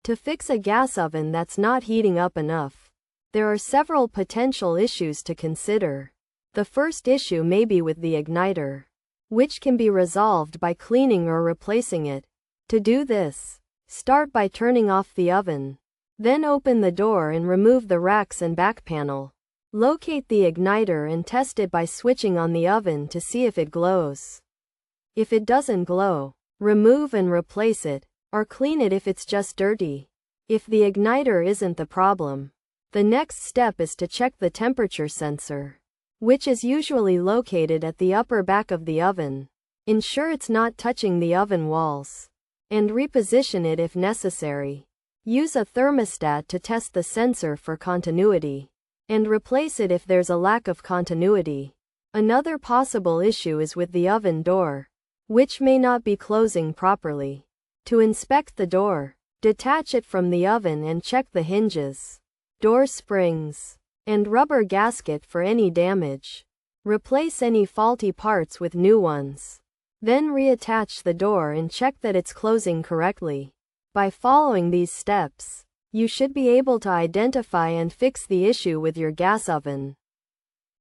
To fix a gas oven that's not heating up enough, there are several potential issues to consider. The first issue may be with the igniter, which can be resolved by cleaning or replacing it. To do this, start by turning off the oven. Then open the door and remove the racks and back panel. Locate the igniter and test it by switching on the oven to see if it glows. If it doesn't glow, remove and replace it, or clean it if it's just dirty. If the igniter isn't the problem, the next step is to check the temperature sensor, which is usually located at the upper back of the oven. Ensure it's not touching the oven walls, and reposition it if necessary. Use a thermostat to test the sensor for continuity, and replace it if there's a lack of continuity. Another possible issue is with the oven door, which may not be closing properly. To inspect the door, detach it from the oven and check the hinges, door springs, and rubber gasket for any damage. Replace any faulty parts with new ones. Then reattach the door and check that it's closing correctly. By following these steps, you should be able to identify and fix the issue with your gas oven.